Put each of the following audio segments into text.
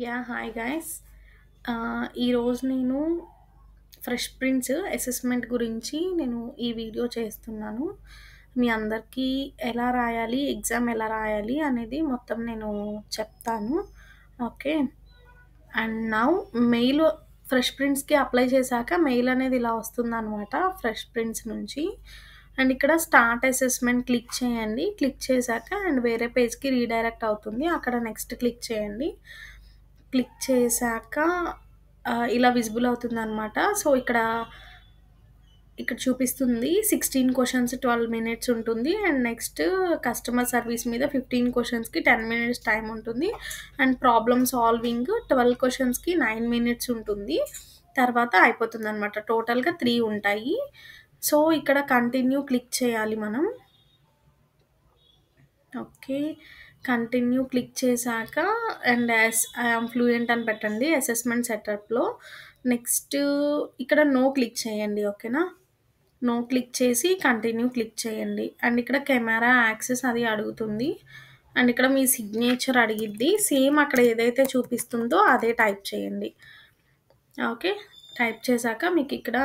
Yeah! Hi guys. ఈరోజు నేను fresh prints assessment గురించి నేను ఈ వీడియో చేస్తున్నాను. మీ అందరికీ ఎలా రాయాలి, ఎగ్జామ్ ఎలా రాయాలి అనేది మొత్తం నేను చెప్తాను. Okay. And now mail fresh ప్రింట్స్‌కి అప్లై చేశాక మెయిల్ అనేది ఇలా వస్తుందనమాట ఫ్రెష్ ప్రింట్స్ నుంచి. అండ్ ఇక్కడ స్టార్ట్ అసెస్మెంట్ క్లిక్ చేయండి. క్లిక్ చేశాక అండ్ వేరే పేజ్‌కి రీడైరెక్ట్ అవుతుంది. అక్కడ నెక్స్ట్ క్లిక్ చేయండి. క్లిక్ చేశాక ఇలా విజిబుల్ అవుతుందనమాట. సో, ఇక్కడ చూపిస్తుంది 16 క్వెషన్స్ 12 మినిట్స్ ఉంటుంది. అండ్ నెక్స్ట్ కస్టమర్ సర్వీస్ మీద 15 క్వెషన్స్‌కి 10 మినిట్స్ టైమ్ ఉంటుంది. అండ్ ప్రాబ్లమ్ సాల్వింగ్ 12 క్వెషన్స్‌కి 9 మినిట్స్ ఉంటుంది. తర్వాత అయిపోతుందనమాట. టోటల్‌గా 3 ఉంటాయి. సో, ఇక్కడ కంటిన్యూ క్లిక్ చేయాలి మనం. ఓకే. కంటిన్యూ క్లిక్ చేశాక అండ్ ఐ యామ్ ఫ్లూయెంట్ అని పెట్టండి అసెస్మెంట్ సెటప్‌లో. నెక్స్ట్ ఇక్కడ నో క్లిక్ చేయండి. ఓకేనా? నో క్లిక్ చేసి కంటిన్యూ క్లిక్ చేయండి. అండ్ ఇక్కడ కెమెరా యాక్సెస్ అది అడుగుతుంది. అండ్ ఇక్కడ మీ సిగ్నేచర్ అడిగిద్ది. సేమ్ అక్కడ ఏదైతే చూపిస్తుందో అదే టైప్ చేయండి. ఓకే. టైప్ చేశాక మీకిక్కడ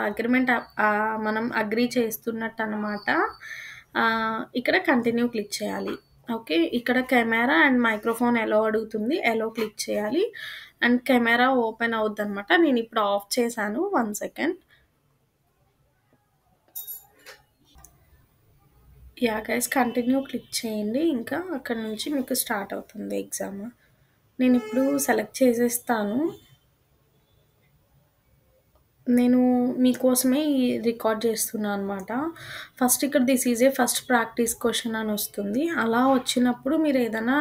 అగ్రీమెంట్ మనం అగ్రీ చేస్తున్నట్టనమాట. ఇక్కడ కంటిన్యూ క్లిక్ చేయాలి. ఓకే. ఇక్కడ కెమెరా అండ్ మైక్రోఫోన్ ఎలో అడుగుతుంది. ఎలో క్లిక్ చేయాలి. అండ్ కెమెరా ఓపెన్ అవుద్దనమాట. నేనిప్పుడు ఆఫ్ చేశాను. 1 second. Yeah! Guys continue click చేయండి. ఇంకా అక్కడి నుంచి మీకు స్టార్ట్ అవుతుంది ఎగ్జామ్. నేనిప్పుడు సెలెక్ట్ చేసేస్తాను. నేను మీకోసమే ఈ రికార్డ్ చేస్తున్నా అనమాట. ఫస్ట్ ఇక్కడ this is a first practice question అని వస్తుంది. అలా వచ్చినప్పుడు మీరేదైనా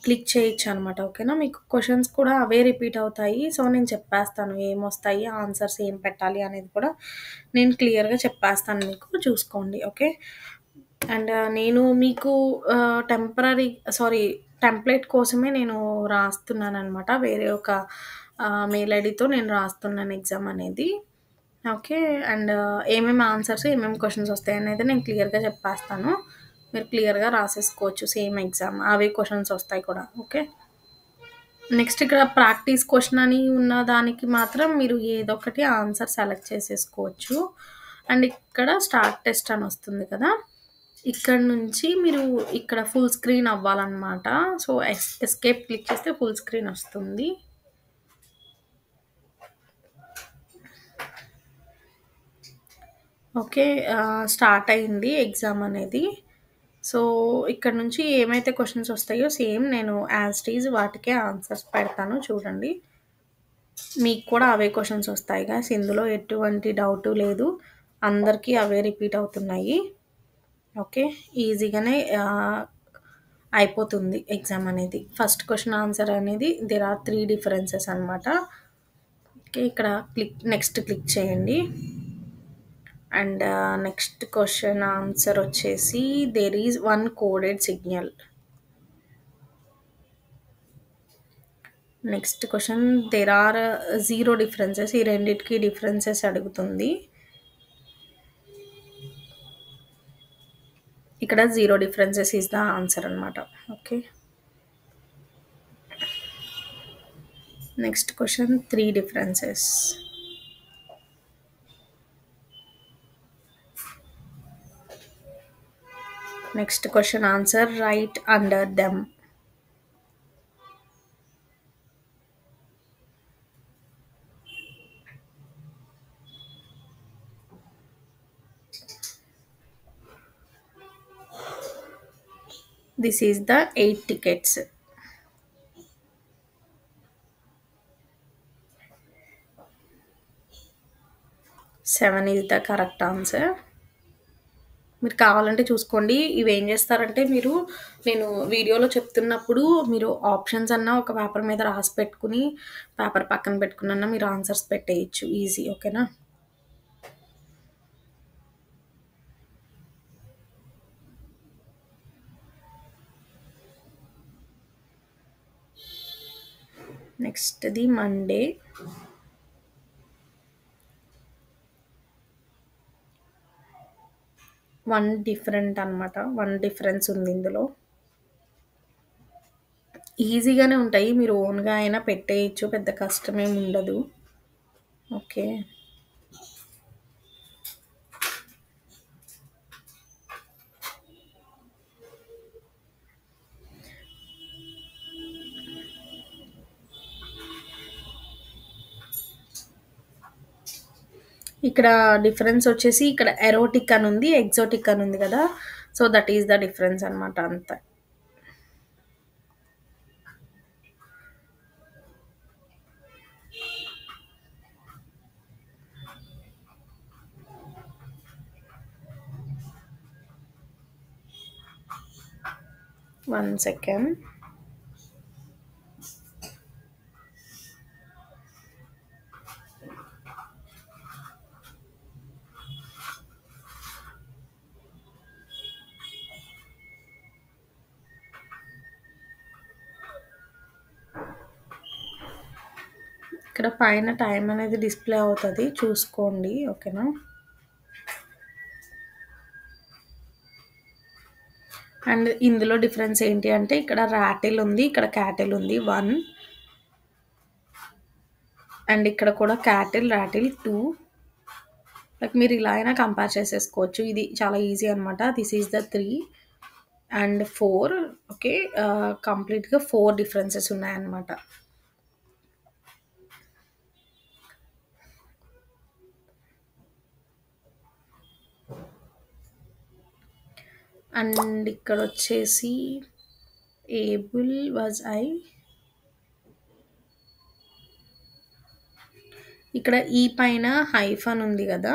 క్లిక్ చేయొచ్చనమాట. ఓకేనా? మీకు క్వెషన్స్ కూడా అవే రిపీట్ అవుతాయి. సో, నేను చెప్పేస్తాను ఏమొస్తాయి, ఆన్సర్స్ ఏం పెట్టాలి అనేది కూడా నేను క్లియర్‌గా చెప్పేస్తాను మీకు. చూసుకోండి. ఓకే. అండ్ నేను మీకు టెంపరరీ సారీ టెంప్లేట్ కోసమే నేను రాస్తున్నాననమాట. వేరే ఒక మెయిల్ ఐడీతో నేను రాస్తున్నాను ఎగ్జామ్ అనేది. ఓకే. అండ్ ఏమేమి ఆన్సర్స్, ఏమేమి క్వెషన్స్ వస్తాయనేది నేను క్లియర్‌గా చెప్పేస్తాను. మీరు క్లియర్‌గా రాసేసుకోవచ్చు సేమ్ ఎగ్జామ్. అవే క్వెషన్స్ వస్తాయి కూడా. ఓకే. నెక్స్ట్ ఇక్కడ ప్రాక్టీస్ క్వెషన్ అని ఉన్న దానికి మాత్రం మీరు ఏదొకటి ఆన్సర్ సెలెక్ట్ చేసేసుకోవచ్చు. అండ్ ఇక్కడ స్టార్ట్ టెస్ట్ అని వస్తుంది కదా! ఇక్కడ నుంచి మీరు ఇక్కడ ఫుల్ స్క్రీన్ అవ్వాలనమాట. సో, ఎస్కేప్ క్లిక్ చేస్తే ఫుల్ స్క్రీన్ వస్తుంది. ఓకే. స్టార్ట్ అయింది ఎగ్జామ్ అనేది. సో, ఇక్కడ నుంచి ఏమైతే క్వెషన్స్ వస్తాయో సేమ్ నేను యాజ్ ఇట్ ఈజ్ వాటికే ఆన్సర్స్ పెడతాను చూడండి. మీకు కూడా అవే క్వెషన్స్ వస్తాయి గైస్. ఇందులో ఎటువంటి డౌటు లేదు. అందరికీ అవే రిపీట్ అవుతున్నాయి. ఓకే. ఈజీగానే అయిపోతుంది ఎగ్జామ్ అనేది. ఫస్ట్ క్వెషన్ ఆన్సర్ అనేది దేర్ ఆర్ 3 డిఫరెన్సెస్ అనమాట. ఓకే. ఇక్కడ నెక్స్ట్ క్లిక్ చేయండి. అండ్ నెక్స్ట్ క్వెషన్ ఆన్సర్ వచ్చేసి there is 1 coded signal. Next question there are 0 differences. ఈ రెండిటికి డిఫరెన్సెస్ అడుగుతుంది. ఇక్కడ 0 డిఫరెన్సెస్ ఈస్ ద ఆన్సర్ అనమాట. Okay. Next question 3 differences. Next question answer right under them. This is the 8 tickets. Seven is the correct answer. మీరు కావాలంటే చూసుకోండి. ఇవేం చేస్తారంటే నేను వీడియోలో చెప్తున్నప్పుడు మీరు ఆప్షన్స్ అన్నా ఒక పేపర్ మీద రాసి పెట్టుకుని, పేపర్ పక్కన పెట్టుకునన్నా మీరు ఆన్సర్స్ పెట్టేయొచ్చు ఈజీ. ఓకేనా? నెక్స్ట్‌ది మండే. డిఫరెంట్ అనమాట. 1 డిఫరెన్స్ ఉంది ఇందులో. ఈజీగానే ఉంటాయి. మీరు ఓన్‌గా అయినా పెట్టేయచ్చు. పెద్ద కష్టమేమి ఉండదు. ఓకే. ఇక్కడ డిఫరెన్స్ వచ్చేసి ఇక్కడ ఎరోటిక్ అని ఉంది. ఎక్సోటిక్ అని ఉంది కదా! So, that is the difference అనమాట అంతే. One second. ఇక్కడ పైన టైం అనేది డిస్‌ప్లే అవుతది. చూసుకోండి. ఓకేనా? అండ్ ఇందులో డిఫరెన్స్ ఏంటి అంటే ఇక్కడ రాటిల్ ఉంది. ఇక్కడ క్యాటిల్ ఉంది 1 అండ్ ఇక్కడ కూడా క్యాటిల్, రాటిల్ 2. లైక్ మీరు ఇలా అయినా కంపేర్ చేసేసుకోవచ్చు. ఇది చాలా ఈజీ అనమాట. This is the 3 and 4. Okay. కంప్లీట్‌గా 4 డిఫరెన్సెస్ ఉన్నాయన్నమాట. అండ్ ఇక్కడొచ్చేసి ఏబుల్ వాజ్ ఐ. ఇక్కడ ఈ పైన హైఫన్ ఉంది గదా!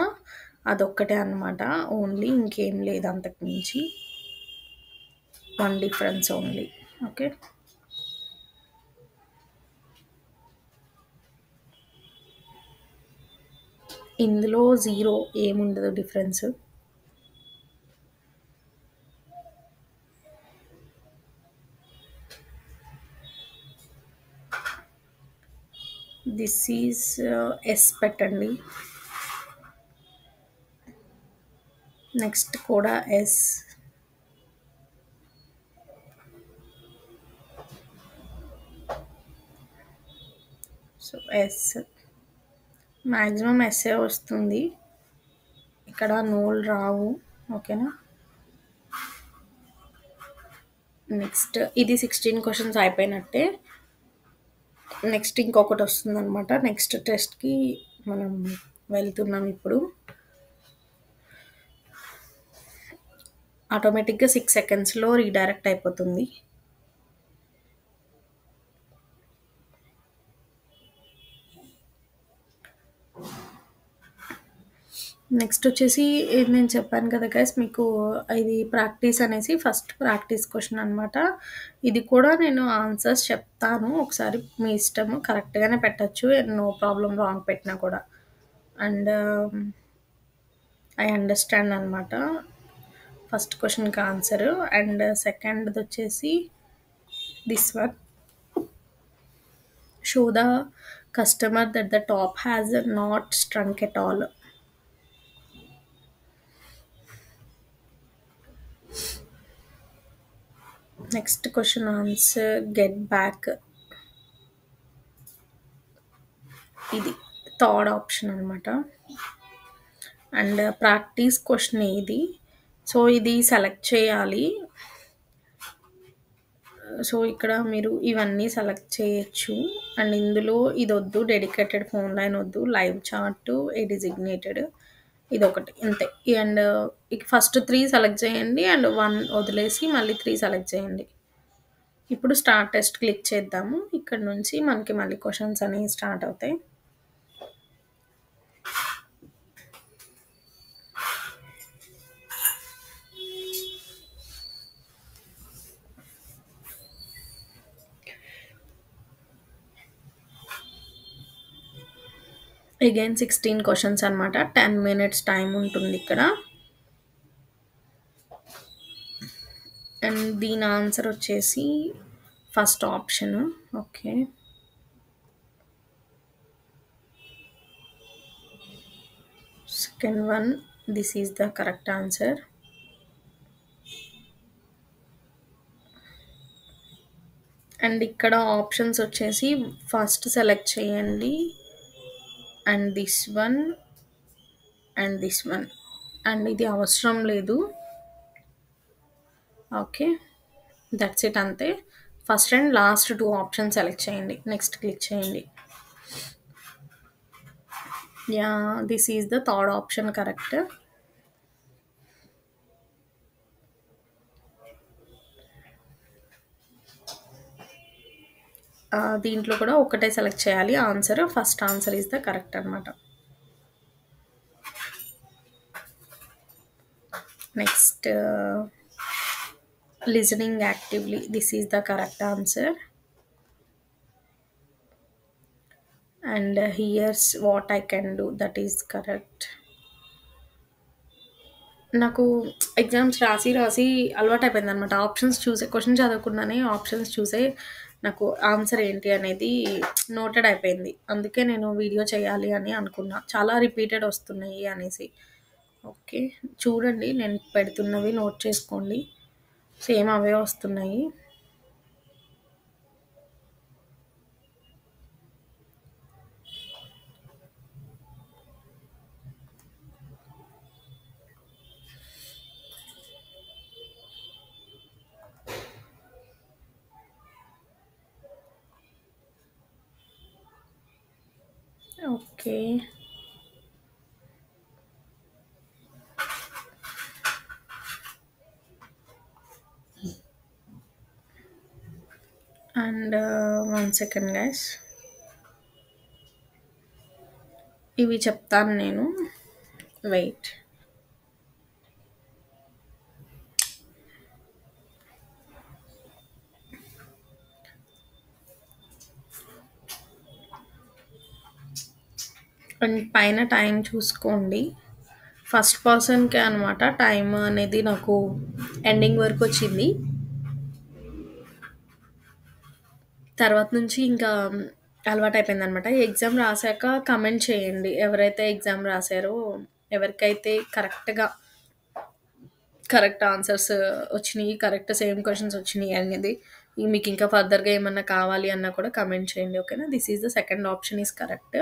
అదొక్కటే అన్నమాట. ఓన్లీ ఇంకేం లేదు అంతకు మించి. 1 డిఫరెన్స్ ఓన్లీ. ఓకే. ఇందులో 0 ఏముండదు డిఫరెన్స్. దిస్ ఈజ్ ఎస్ పెట్టండి. నెక్స్ట్ కూడా ఎస్. So, yes. మాక్సిమం ఎస్సే వస్తుంది. ఇక్కడ నోలు రావు. ఓకేనా? నెక్స్ట్ ఇది 16 క్వెషన్స్ అయిపోయినట్టే. నెక్స్ట్ ఇంకొకటి వస్తుందనమాట. నెక్స్ట్ టెస్ట్‌కి మనం వెళ్తున్నాం ఇప్పుడు. ఆటోమేటిక్‌గా 6 సెకండ్స్‌లో రీడైరెక్ట్ అయిపోతుంది. నెక్స్ట్ వచ్చేసి ఇది నేను చెప్పాను కదా గైస్ మీకు ఇది ప్రాక్టీస్ అనేసి ఫస్ట్ ప్రాక్టీస్ క్వెషన్ అనమాట. ఇది కూడా నేను ఆన్సర్స్ చెప్తాను. ఒకసారి మీ ఇష్టము. కరెక్ట్‌గానే పెట్టొచ్చు. నో ప్రాబ్లమ్ రాంగ్ పెట్టినా కూడా. అండ్ ఐ అండర్‌స్టాండ్ అనమాట. ఫస్ట్ క్వెషన్‌కి ఆన్సరు. అండ్ సెకండ్‌దొచ్చేసి this one. Show the customer that the top has not struck at all. Next question answer get back. ఇది థర్డ్ ఆప్షన్ అనమాట. అండ్ ప్రాక్టీస్ క్వెషన్ ఇది. So, ఇది select చేయాలి. So, ఇక్కడ మీరు ఇవన్నీ సెలెక్ట్ చేయొచ్చు. అండ్ ఇందులో ఇదొద్దు. డెడికేటెడ్ ఫోన్ లైన్ వద్దు. లైవ్ చాట్, ఏ డిజిగ్నేటెడ్ ఇదొకటి ఇంతే. అండ్ ఫస్ట్ 3 సెలెక్ట్ చేయండి. అండ్ 1 వదిలేసి మళ్ళీ 3 సెలెక్ట్ చేయండి. ఇప్పుడు స్టార్ట్ టెస్ట్ క్లిక్ చేద్దాము. ఇక్కడ నుంచి మనకి మళ్ళీ క్వెషన్స్ అనేవి స్టార్ట్ అవుతాయి. అగైన్ 16 క్వెషన్స్ అనమాట. 10 మినిట్స్ టైం ఉంటుంది ఇక్కడ. అండ్ దీని ఆన్సర్ వచ్చేసి first option. Okay. Second one, this is the correct answer. And ఇక్కడ ఆప్షన్స్ వచ్చేసి ఫస్ట్ సెలెక్ట్ చేయండి. And this one and this one. And ఇది అవసరం లేదు. ఓకే, దట్స్ ఇట్, అంతే. First and last 2 options select చేయండి. నెక్స్ట్ క్లిక్ చేయండి. Yeah, this is the third option correct. దీంట్లో కూడా ఒకటే సెలెక్ట్ చేయాలి answer. First answer is the correct అనమాట. Next listening actively, this is the correct answer. And here's what I can do, that is correct. నాకు exams రాసి రాసి అలవాటు అయిపోయింది అనమాట. ఆప్షన్స్ చూసే, క్వశ్చన్ చదవకుండానే ఆప్షన్స్ చూసే నాకు ఆన్సర్ ఏంటి అనేది నోటెడ్ అయిపోయింది. అందుకే నేను వీడియో చేయాలి అని అనుకున్నా, చాలా రిపీటెడ్ వస్తున్నాయి అనేసి. ఓకే, చూడండి, నేను పెడుతున్నవి నోట్ చేసుకోండి. సేమ్ అవే వస్తున్నాయి. ఓకే, అండ్ 1 సెకండ్ గైస్, ఇవి చెప్తాను నేను, వెయిట్. అండ్ పైన టైం చూసుకోండి. ఫస్ట్ పర్సన్కే అనమాట టైం అనేది నాకు ఎండింగ్ వరకు వచ్చింది. తర్వాత నుంచి ఇంకా అలవాటు అయిపోయిందనమాట. ఈ ఎగ్జామ్ రాసాక కమెంట్ చేయండి, ఎవరైతే ఎగ్జామ్ రాసారో, ఎవరికైతే కరెక్ట్ ఆన్సర్స్ వచ్చినాయి, కరెక్ట్ సేమ్ క్వశ్చన్స్ వచ్చినాయి అనేది. మీకు ఇంకా ఫర్దర్గా ఏమన్నా కావాలి అన్నా కూడా కమెంట్ చేయండి. ఓకేనా, this is the second option is correct.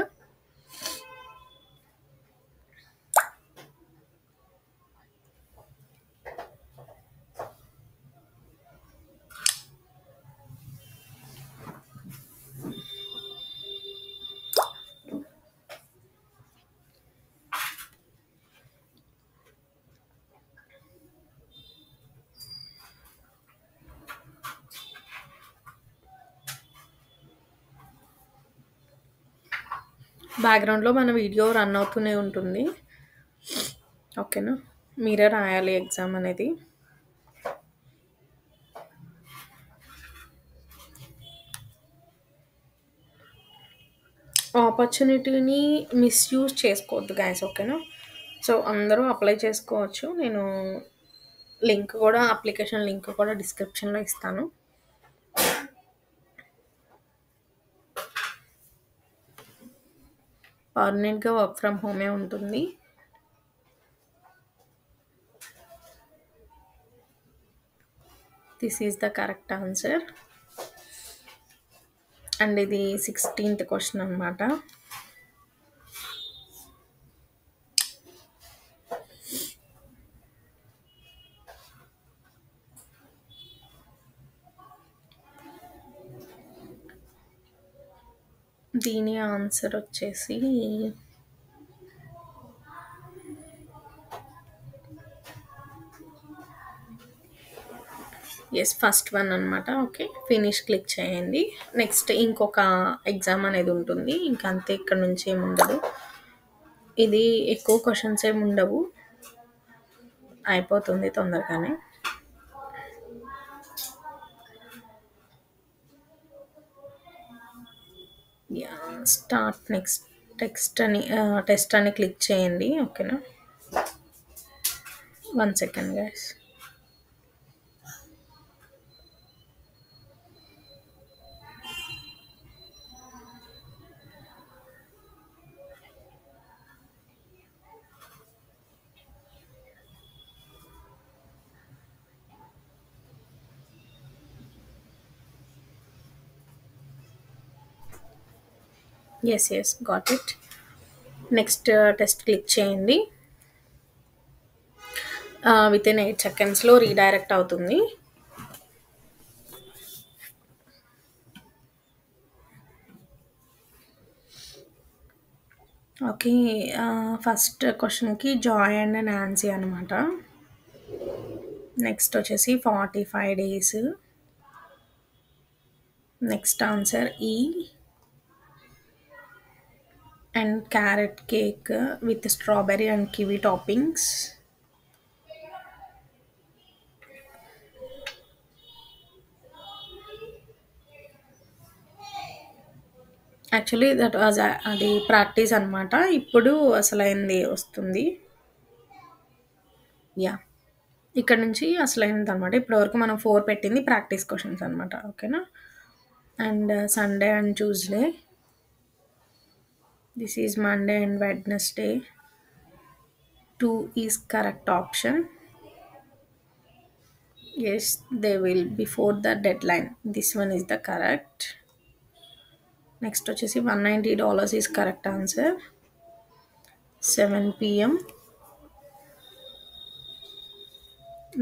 బ్యాక్గ్రౌండ్లో మన వీడియో రన్ అవుతూనే ఉంటుంది. ఓకేనా, మీరే రాయాలి ఎగ్జామ్ అనేది. ఆపర్చునిటీని మిస్యూజ్ చేసుకోవద్దు గైస్. ఓకేనా, సో అందరూ అప్లై చేసుకోవచ్చు. నేను లింక్ కూడా, అప్లికేషన్ లింక్ కూడా డిస్క్రిప్షన్లో ఇస్తాను. పర్మనెంట్గా వర్క్ ఫ్రమ్ హోమే ఉంటుంది. This is the correct answer. And ఇది 16th క్వశ్చన్ అనమాట. దీని ఆన్సర్ వచ్చేసి ఎస్, ఫస్ట్ వన్ అనమాట. ఓకే, ఫినిష్ క్లిక్ చేయండి. నెక్స్ట్ ఇంకొక ఎగ్జామ్ అనేది ఉంటుంది, ఇంకా అంతే. ఇక్కడ నుంచి ఏమి ఉండదు. ఇది ఎక్కువ క్వశ్చన్స్ ఏమి ఉండవు, అయిపోతుంది తొందరగానే. స్టార్ట్ నెక్స్ట్ టెస్ట్ అని క్లిక్ చేయండి. ఓకేనా, 1 second guys. Yes. Got it. Next test click చేయండి. వితిన్ 8 సెకండ్స్‌లో రీడైరెక్ట్ అవుతుంది. ఓకే. ఫస్ట్ క్వెషన్‌కి జాయ్ అండ్ నాన్సీ అనమాట. నెక్స్ట్ వచ్చేసి 45 డేస్. నెక్స్ట్ ఆన్సర్ ఈ. And carrot cake with strawberry and kiwi toppings. Actually that was అది ప్రాక్టీస్ అనమాట. ఇప్పుడు అసలైంది వస్తుంది. యాహ్! ఇక్కడ నుంచి అసలైనదనమాట. ఇప్పటివరకు మనం 4 పెట్టింది ప్రాక్టీస్ క్వెషన్స్ అనమాట. ఓకేనా? And Sunday and Tuesday. This is Monday and Wednesday. 2 is correct option. Yes, they will before the deadline. This one is the correct. Next వచ్చేసి $190 is correct answer. 7 p.m.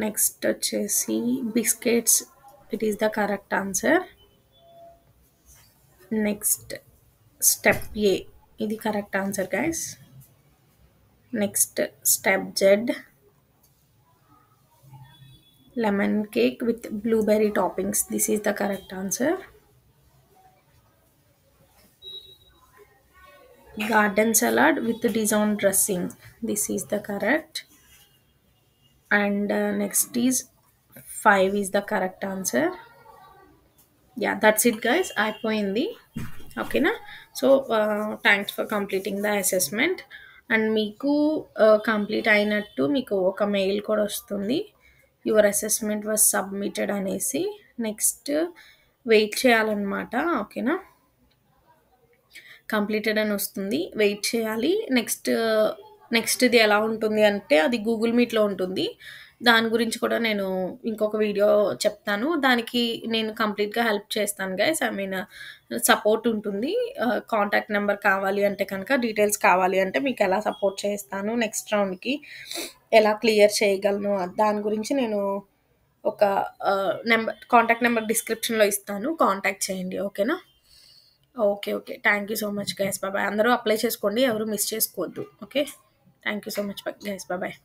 Next వచ్చేసి biscuits. It is the correct answer. Next step A. ఇది correct answer guys. Next step Z. Lemon cake with blueberry toppings. This is the correct answer. Garden salad with Dijon dressing. This is the correct. And next is 5 is the correct answer. Yeah, that's it guys. అయిపోయింది. ఓకేనా? So thanks for completing the assessment. And మీకు complete అయినట్టు మీకు ఒక mail కూడా వస్తుంది. Your assessment was submitted అనేసి. Next wait చేయాలన్నమాట. ఓకేనా? కంప్లీటెడ్ అని వస్తుంది. వెయిట్ చేయాలి. నెక్స్ట్‌ది ఎలా ఉంటుంది అంటే అది గూగుల్ మీట్‌లో ఉంటుంది. దాని గురించి కూడా నేను ఇంకొక వీడియో చెప్తాను. దానికి నేను కంప్లీట్‌గా హెల్ప్ చేస్తాను గైస్. ఐ మీన్ సపోర్ట్ ఉంటుంది. కాంటాక్ట్ నెంబర్ కావాలి అంటే కనుక డీటెయిల్స్ కావాలి అంటే మీకు ఎలా సపోర్ట్ చేస్తాను, నెక్స్ట్ రౌండ్‌కి ఎలా క్లియర్ చేయగలను దాని గురించి నేను ఒక కాంటాక్ట్ నెంబర్ డిస్క్రిప్షన్‌లో ఇస్తాను. కాంటాక్ట్ చేయండి. ఓకేనా? Okay. Thank you so much guys. Bye. అందరూ అప్లై చేసుకోండి. ఎవరు మిస్ చేసుకోవద్దు. Okay. Thank you so much guys. Bye.